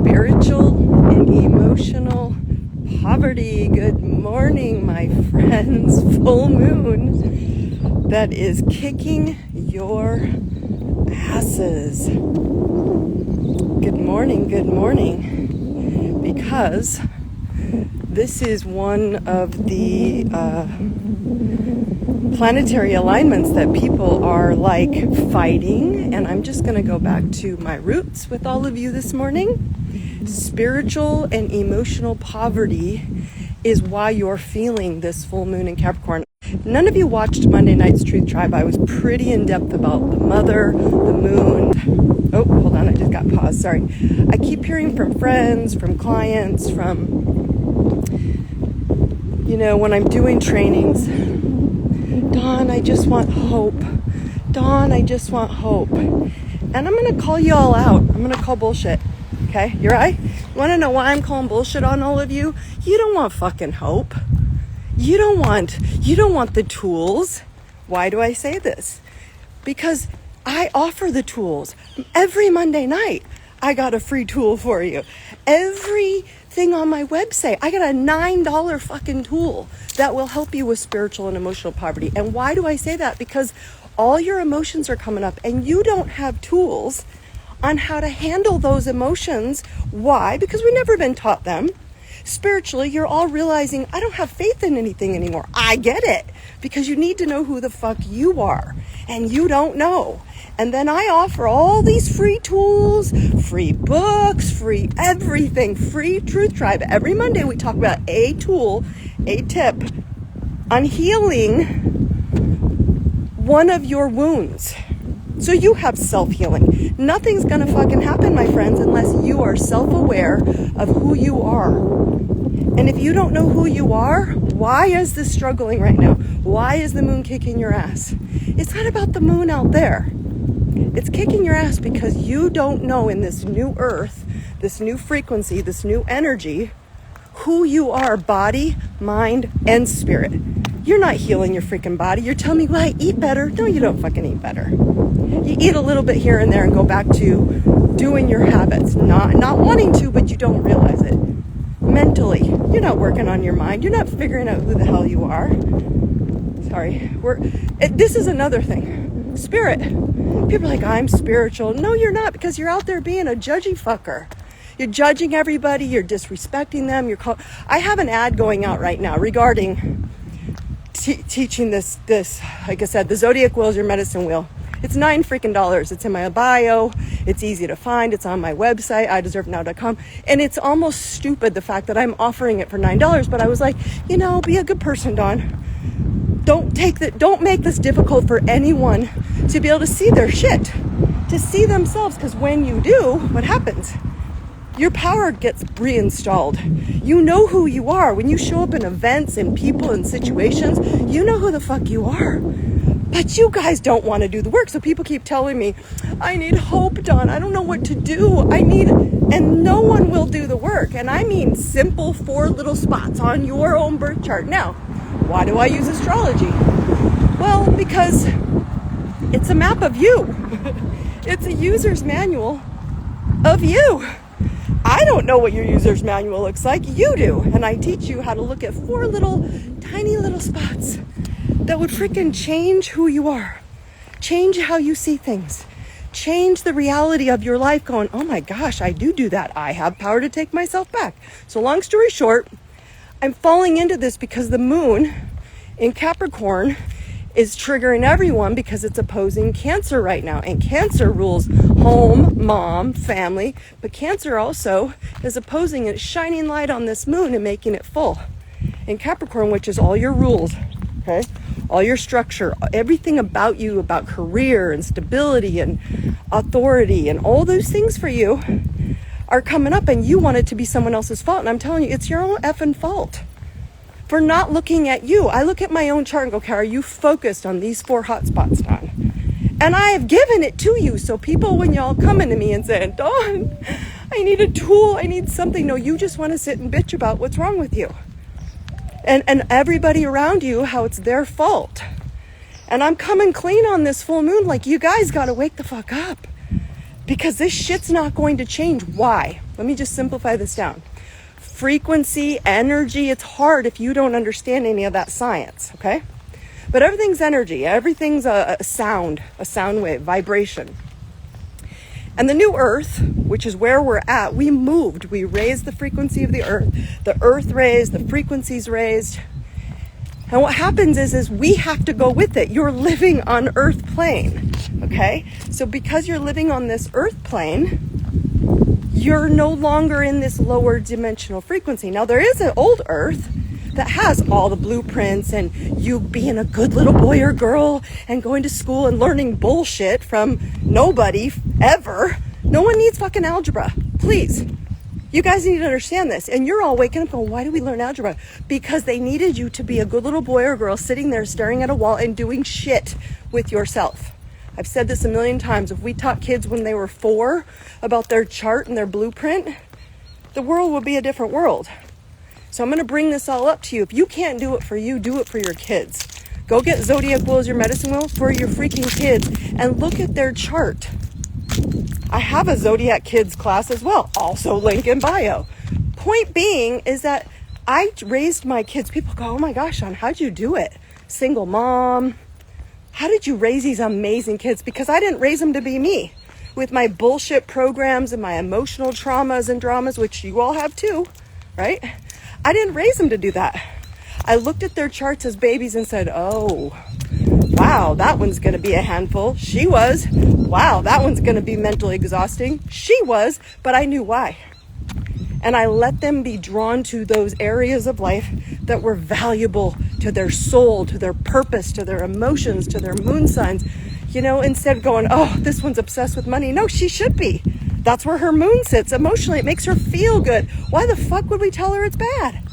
spiritual and emotional poverty. Good morning, my friends. Full moon that is kicking your asses. Good morning, because this is one of the planetary alignments that people are like fighting, and I'm just going to go back to my roots with all of you this morning. Spiritual and emotional poverty is why you're feeling this full moon in Capricorn. None of you watched Monday night's Truth Tribe. I was pretty in depth about the mother, the moon. Oh, hold on, I just got paused, sorry. I keep hearing from friends, from clients, from, when I'm doing trainings, Dawn, I just want hope. Dawn, I just want hope. And I'm going to call you all out. I'm going to call bullshit. Okay? You're right? Want to know why I'm calling bullshit on all of you? You don't want fucking hope. You don't want the tools. Why do I say this? Because I offer the tools. Every Monday night, I got a free tool for you. Everything on my website, I got a $9 fucking tool that will help you with spiritual and emotional poverty. And why do I say that? Because all your emotions are coming up and you don't have tools on how to handle those emotions. Why? Because we've never been taught them. Spiritually, you're all realizing, I don't have faith in anything anymore. I get it. Because you need to know who the fuck you are. And you don't know. And then I offer all these free tools, free books, free everything, free Truth Tribe. Every Monday we talk about a tool, a tip on healing one of your wounds. So you have self-healing. Nothing's going to fucking happen, my friends, unless you are self-aware of who you are. And if you don't know who you are, why is this struggling right now? Why is the moon kicking your ass? It's not about the moon out there. It's kicking your ass because you don't know in this new earth, this new frequency, this new energy, who you are, body, mind, and spirit. You're not healing your freaking body. You're telling me, well, I eat better. No, you don't fucking eat better. You eat a little bit here and there and go back to doing your habits. Not wanting to, but you don't realize it. Mentally, you're not working on your mind. You're not figuring out who the hell you are. Sorry. This is another thing. Spirit. People are like, I'm spiritual. No, you're not, because you're out there being a judgy fucker. You're judging everybody. You're disrespecting them. I have an ad going out right now regarding teaching this, like I said, the Zodiac wheel is your medicine wheel. It's $9 freaking. It's in my bio. It's easy to find. It's on my website, ideservenow.com. And it's almost stupid, the fact that I'm offering it for $9. But I was like, be a good person, Dawn. Don't make this difficult for anyone to be able to see their shit, to see themselves. Because when you do, what happens? Your power gets reinstalled. You know who you are. When you show up in events and people and situations, you know who the fuck you are. But you guys don't want to do the work. So people keep telling me, I need hope, Dawn. I don't know what to do. And no one will do the work. And I mean simple 4 little spots on your own birth chart. Now, why do I use astrology? Well, because it's a map of you. It's a user's manual of you. I don't know what your user's manual looks like. You do. And I teach you how to look at 4 tiny little spots that would freaking change who you are. Change how you see things. Change the reality of your life going, oh my gosh, I do that. I have power to take myself back. So long story short, I'm falling into this because the moon in Capricorn is triggering everyone because it's opposing Cancer right now. And Cancer rules home, mom, family. But Cancer also is opposing it, shining light on this moon and making it full. In Capricorn, which is all your rules, okay? All your structure, everything about you, about career and stability and authority and all those things for you are coming up, and you want it to be someone else's fault. And I'm telling you, it's your own effing fault for not looking at you. I look at my own chart and go, okay, are you focused on these 4 hot spots, Dawn? And I have given it to you. So people, when y'all coming to me and saying, Dawn, I need a tool, I need something. No, you just want to sit and bitch about what's wrong with you. And everybody around you, how it's their fault. And I'm coming clean on this full moon, like, you guys got to wake the fuck up. Because this shit's not going to change. Why? Let me just simplify this down. Frequency, energy, it's hard if you don't understand any of that science, okay? But everything's energy. Everything's a sound wave, vibration. And the new earth, which is where we're at, we moved. We raised the frequency of the earth raised, the frequencies raised. And what happens is we have to go with it. You're living on earth plane, okay? So because you're living on this earth plane, you're no longer in this lower dimensional frequency. Now, there is an old earth that has all the blueprints and you being a good little boy or girl and going to school and learning bullshit from nobody ever. No one needs fucking algebra. Please. You guys need to understand this. And you're all waking up going, why do we learn algebra? Because they needed you to be a good little boy or girl sitting there staring at a wall and doing shit with yourself. I've said this a million times. If we taught kids when they were 4 about their chart and their blueprint, the world would be a different world. So I'm going to bring this all up to you. If you can't do it for you, do it for your kids. Go get Zodiac wheel as your medicine wheel for your freaking kids and look at their chart. I have a Zodiac kids class as well. Also link in bio. Point being is that I raised my kids. People go, oh my gosh, Sean, how'd you do it? Single mom. How did you raise these amazing kids? Because I didn't raise them to be me. With my bullshit programs and my emotional traumas and dramas, which you all have too, right? I didn't raise them to do that. I looked at their charts as babies and said, oh, wow, that one's going to be a handful. She was. Wow, that one's going to be mentally exhausting. She was, but I knew why. And I let them be drawn to those areas of life that were valuable to their soul, to their purpose, to their emotions, to their moon signs. You know, instead of going, oh, this one's obsessed with money. No, she should be. That's where her moon sits. Emotionally, it makes her feel good. Why the fuck would we tell her it's bad?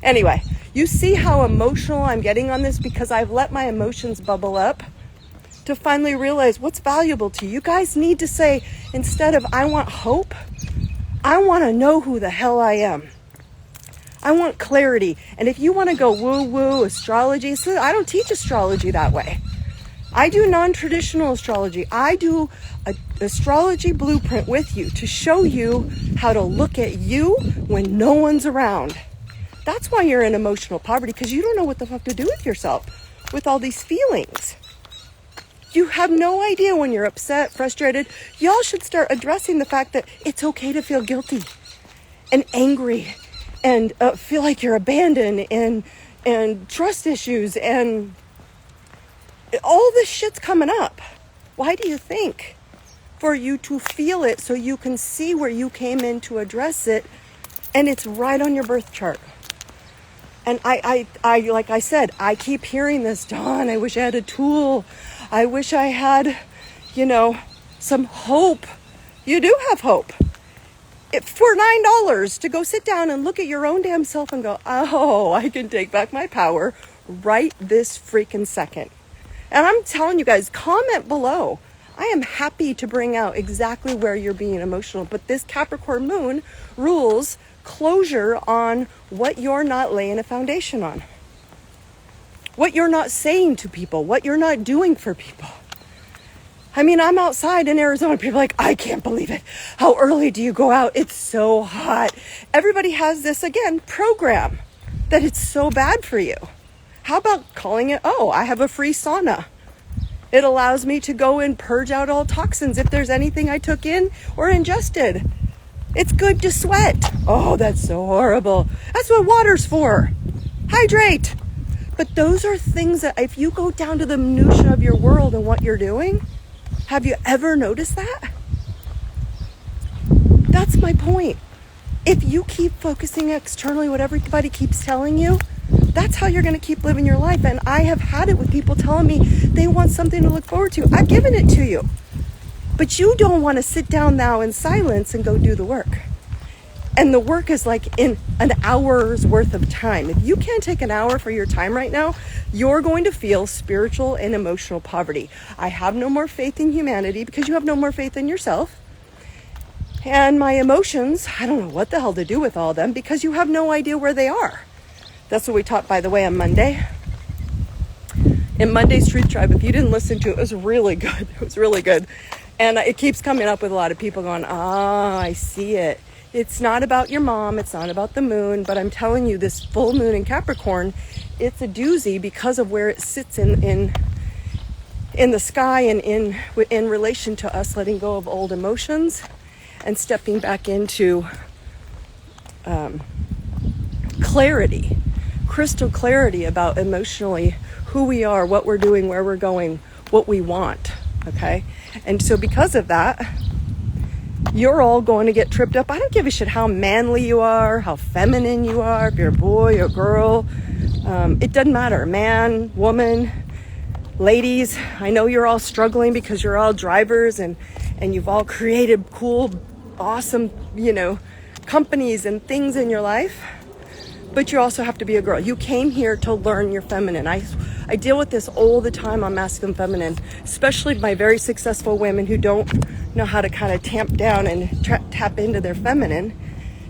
Anyway, you see how emotional I'm getting on this because I've let my emotions bubble up to finally realize what's valuable to you. You guys need to say, instead of I want hope, I want to know who the hell I am. I want clarity. And if you want to go woo-woo astrology, so I don't teach astrology that way. I do non-traditional astrology. I do an astrology blueprint with you to show you how to look at you when no one's around. That's why you're in emotional poverty, because you don't know what the fuck to do with yourself with all these feelings. You have no idea when you're upset, frustrated. Y'all should start addressing the fact that it's okay to feel guilty and angry and feel like you're abandoned and trust issues and all this shit's coming up. Why do you think? For you to feel it so you can see where you came in to address it, and it's right on your birth chart. And I like I said, I keep hearing this, Dawn, I wish I had a tool. I wish I had, some hope. You do have hope. For $9 to go sit down and look at your own damn self and go, oh, I can take back my power right this freaking second. And I'm telling you guys, comment below. I am happy to bring out exactly where you're being emotional. But this Capricorn moon rules closure on what you're not laying a foundation on. What you're not saying to people, what you're not doing for people. I mean, I'm outside in Arizona. People are like, I can't believe it. How early do you go out? It's so hot. Everybody has this, again, program that it's so bad for you. How about calling it, oh, I have a free sauna. It allows me to go and purge out all toxins if there's anything I took in or ingested. It's good to sweat. Oh, that's so horrible. That's what water's for. Hydrate. But those are things that if you go down to the minutia of your world and what you're doing, have you ever noticed that? That's my point. If you keep focusing externally what everybody keeps telling you, that's how you're going to keep living your life. And I have had it with people telling me they want something to look forward to. I've given it to you. But you don't want to sit down now in silence and go do the work. And the work is like in an hour's worth of time. If you can't take an hour for your time right now, you're going to feel spiritual and emotional poverty. I have no more faith in humanity because you have no more faith in yourself. And my emotions, I don't know what the hell to do with all of them because you have no idea where they are. That's what we taught, by the way, on Monday. In Monday's Truth Tribe, if you didn't listen to it, it was really good. It was really good. And it keeps coming up with a lot of people going, I see it. It's not about your mom. It's not about the moon. But I'm telling you, this full moon in Capricorn, it's a doozy because of where it sits in the sky and in relation to us letting go of old emotions and stepping back into clarity, crystal clarity about emotionally who we are, what we're doing, where we're going, what we want. Okay? And so because of that, you're all going to get tripped up. I don't give a shit how manly you are, how feminine you are, if you're a boy or girl. It doesn't matter. Man, woman, ladies, I know you're all struggling because you're all drivers and you've all created cool, awesome, companies and things in your life. But you also have to be a girl. You came here to learn your feminine. I deal with this all the time on masculine feminine, especially my very successful women who don't know how to kind of tamp down and tap into their feminine.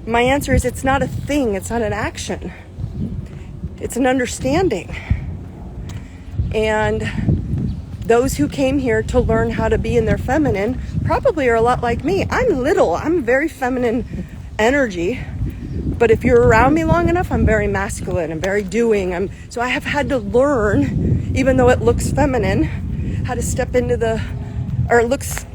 My answer is it's not a thing. It's not an action. It's an understanding. And those who came here to learn how to be in their feminine probably are a lot like me. I'm very feminine energy. But if you're around me long enough, I'm very masculine. I'm very doing. So I have had to learn, even though it looks feminine, how to step into it looks,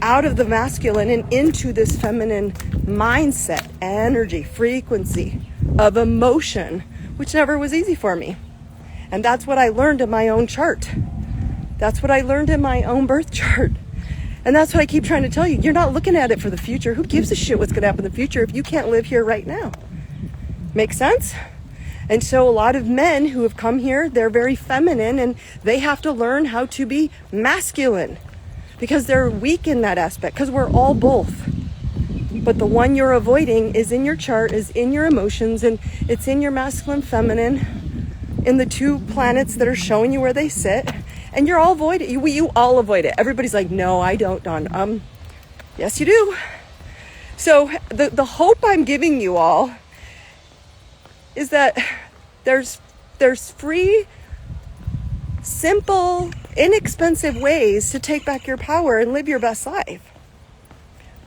out of the masculine and into this feminine mindset, energy, frequency of emotion, which never was easy for me. And that's what I learned in my own chart. That's what I learned in my own birth chart. And that's what I keep trying to tell you. You're not looking at it for the future. Who gives a shit what's going to happen in the future if you can't live here right now? Make sense? And so a lot of men who have come here, they're very feminine and they have to learn how to be masculine because they're weak in that aspect, because we're all both. But the one you're avoiding is in your chart, is in your emotions, and it's in your masculine, feminine, in the two planets that are showing you where they sit. And you're all avoid it. You all avoid it. Everybody's like, no, I don't, Dawn. Yes, you do. So the hope I'm giving you all is that there's free, simple, inexpensive ways to take back your power and live your best life.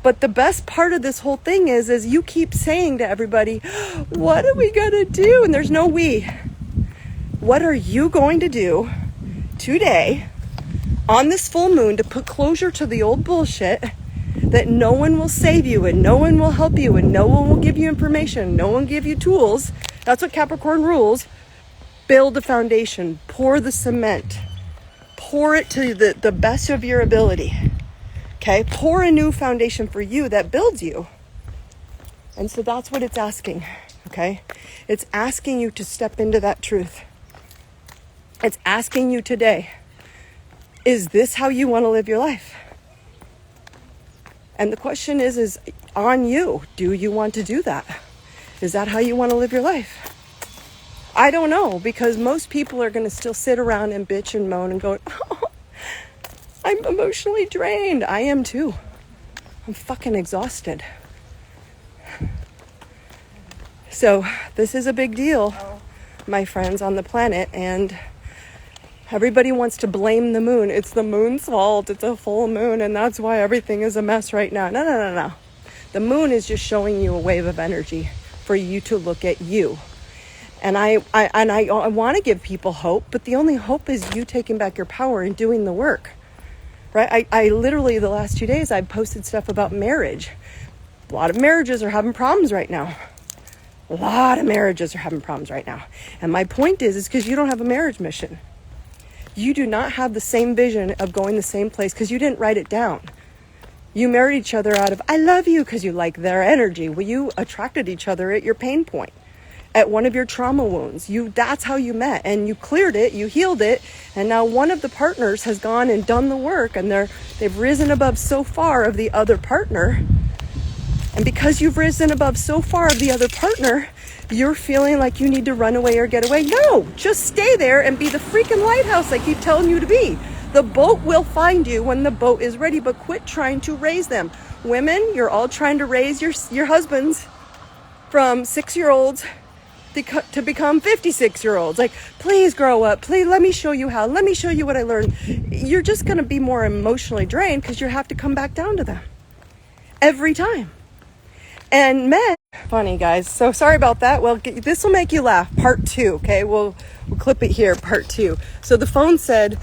But the best part of this whole thing is you keep saying to everybody, what are we gonna do? And there's no we. What are you going to do today on this full moon to put closure to the old bullshit that no one will save you and no one will help you and no one will give you information, no one will give you tools? That's what Capricorn rules. Build a foundation, pour the cement, pour it to the best of your ability. Okay, pour a new foundation for you that builds you. And so that's what it's asking. Okay, it's asking you to step into that truth. It's asking you today, is this how you want to live your life? And the question is on you. Do you want to do that? Is that how you want to live your life? I don't know, because most people are going to still sit around and bitch and moan and go, oh, I'm emotionally drained. I am too. I'm fucking exhausted. So this is a big deal, my friends on the planet, and everybody wants to blame the moon. It's the moon's fault. It's a full moon, and that's why everything is a mess right now. No. The moon is just showing you a wave of energy for you to look at you. And I want to give people hope, but the only hope is you taking back your power and doing the work. Right? I literally, the last 2 days, I've posted stuff about marriage. A lot of marriages are having problems right now. A lot of marriages are having problems right now. And my point is because you don't have a marriage mission. You do not have the same vision of going the same place because you didn't write it down. You married each other out of, I love you, because you like their energy. Well, you attracted each other at your pain point, at one of your trauma wounds. That's how you met, and you cleared it, you healed it, and now one of the partners has gone and done the work, and they've risen above so far of the other partner. And because you've risen above so far of the other partner, you're feeling like you need to run away or get away. No, just stay there and be the freaking lighthouse I keep telling you to be. The boat will find you when the boat is ready, but quit trying to raise them. Women, you're all trying to raise your husbands from 6-year-olds to become 56-year-olds. Like, please grow up. Please let me show you how. Let me show you what I learned. You're just going to be more emotionally drained because you have to come back down to them every time. And men, funny guys. So sorry about that. Well, this will make you laugh. Part 2. Okay, we'll clip it here. Part 2. So the phone said,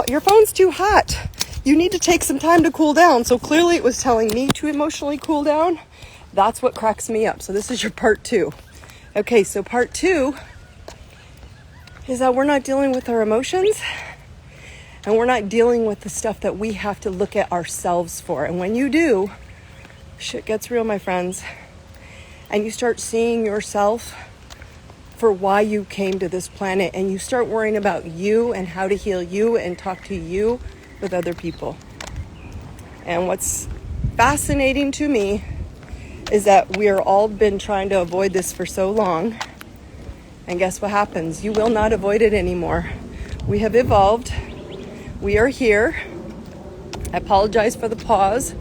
your phone's too hot. You need to take some time to cool down. So clearly it was telling me to emotionally cool down. That's what cracks me up. So this is your part 2. Okay, so part 2 is that we're not dealing with our emotions, and we're not dealing with the stuff that we have to look at ourselves for. And when you do, shit gets real, my friends. And you start seeing yourself for why you came to this planet, and you start worrying about you and how to heal you and talk to you with other people. And what's fascinating to me is that we are all been trying to avoid this for so long. And guess what happens? You will not avoid it anymore. We have evolved. We are here. I apologize for the pause.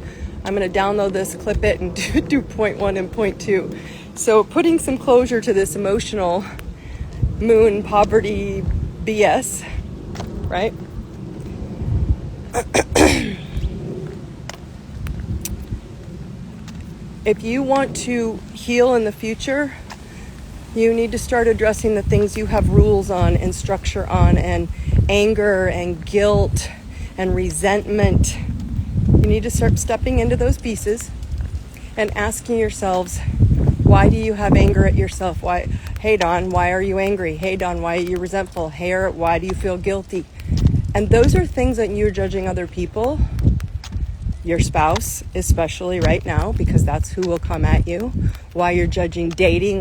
I'm going to download this, clip it, and do point 1 and point 2. So putting some closure to this emotional moon poverty BS, right? If you want to heal in the future, you need to start addressing the things you have rules on and structure on, and anger and guilt and resentment. You need to start stepping into those pieces and asking yourselves, why do you have anger at yourself? Why? Hey, Dawn, why are you angry? Hey, Dawn, why are you resentful? Hey, why do you feel guilty? And those are things that you're judging other people, your spouse, especially right now, because that's who will come at you. Why you're judging dating,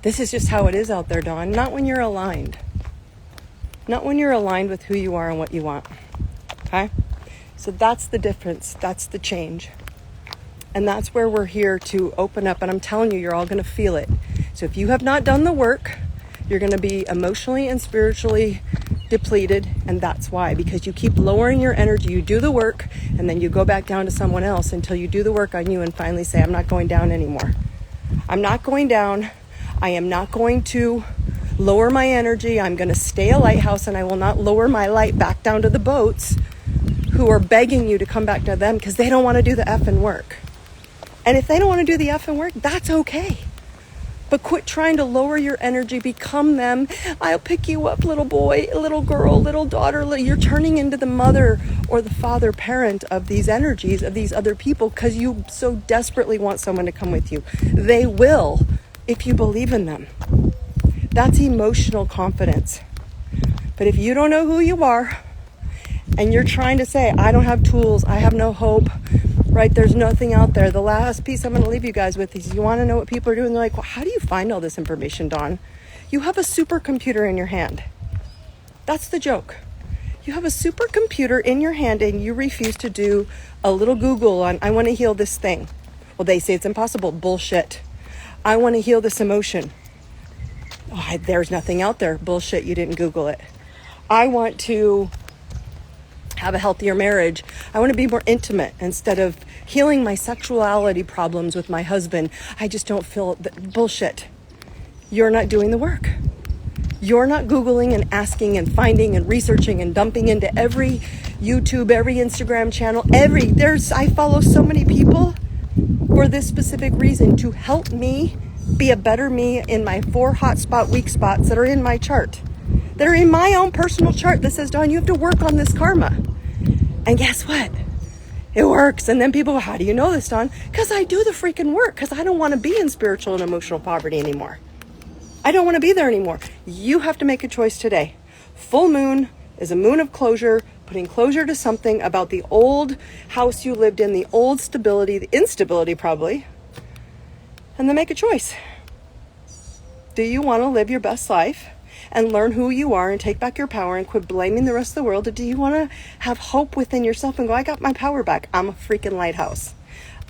this is just how it is out there, Dawn. Not when you're aligned. Not when you're aligned with who you are and what you want. Okay? So that's the difference. That's the change. And that's where we're here to open up. And I'm telling you, you're all going to feel it. So if you have not done the work, you're going to be emotionally and spiritually depleted. And that's why, because you keep lowering your energy. You do the work, and then you go back down to someone else until you do the work on you and finally say, I'm not going down anymore. I'm not going down. I am not going to lower my energy. I'm going to stay a lighthouse, and I will not lower my light back down to the boats who are begging you to come back to them because they don't want to do the effing work. And if they don't want to do the effing work, that's okay. But quit trying to lower your energy, become them. I'll pick you up, little boy, little girl, little daughter. You're turning into the mother or the father parent of these energies, of these other people, because you so desperately want someone to come with you. They will, if you believe in them. That's emotional confidence. But if you don't know who you are, and you're trying to say, I don't have tools, I have no hope, right? There's nothing out there. The last piece I'm going to leave you guys with is, you want to know what people are doing? They're like, well, how do you find all this information, Dawn? You have a supercomputer in your hand. That's the joke. You have a supercomputer in your hand, and you refuse to do a little Google on, I want to heal this thing. Well, they say it's impossible. Bullshit. I want to heal this emotion. Oh, there's nothing out there. Bullshit. You didn't Google it. I want to have a healthier marriage. I want to be more intimate instead of healing my sexuality problems with my husband. I just don't feel bullshit. You're not doing the work. You're not Googling and asking and finding and researching and dumping into every YouTube, every Instagram channel, I follow so many people for this specific reason, to help me be a better me in my 4 hot spot, weak spots that are in my chart. That are in my own personal chart that says, Dawn, you have to work on this karma. And guess what? It works. And then people go, how do you know this, Dawn? Because I do the freaking work. Because I don't want to be in spiritual and emotional poverty anymore. I don't want to be there anymore. You have to make a choice today. Full moon is a moon of closure, putting closure to something about the old house you lived in, the old stability, the instability probably. And then make a choice. Do you want to live your best life and learn who you are and take back your power and quit blaming the rest of the world? Or do you want to have hope within yourself and go, I got my power back. I'm a freaking lighthouse.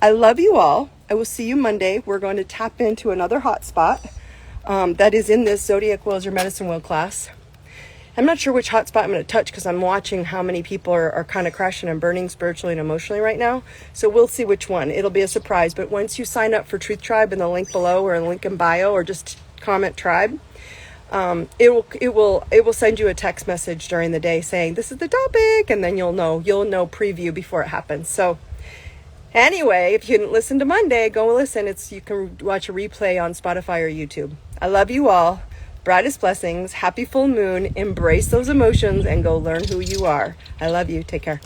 I love you all. I will see you Monday. We're going to tap into another hotspot that is in this Zodiac Wheel is Your Medicine Wheel class. I'm not sure which hotspot I'm going to touch because I'm watching how many people are kind of crashing and burning spiritually and emotionally right now. So we'll see which one. It'll be a surprise. But once you sign up for Truth Tribe in the link below or in the link in bio, or just Comment Tribe. It will send you a text message during the day saying this is the topic, and then you'll know preview before it happens. So anyway, if you didn't listen to Monday, go listen. You can watch a replay on Spotify or YouTube. I love you all. Brightest blessings. Happy full moon. Embrace those emotions and go learn who you are. I love you. Take care.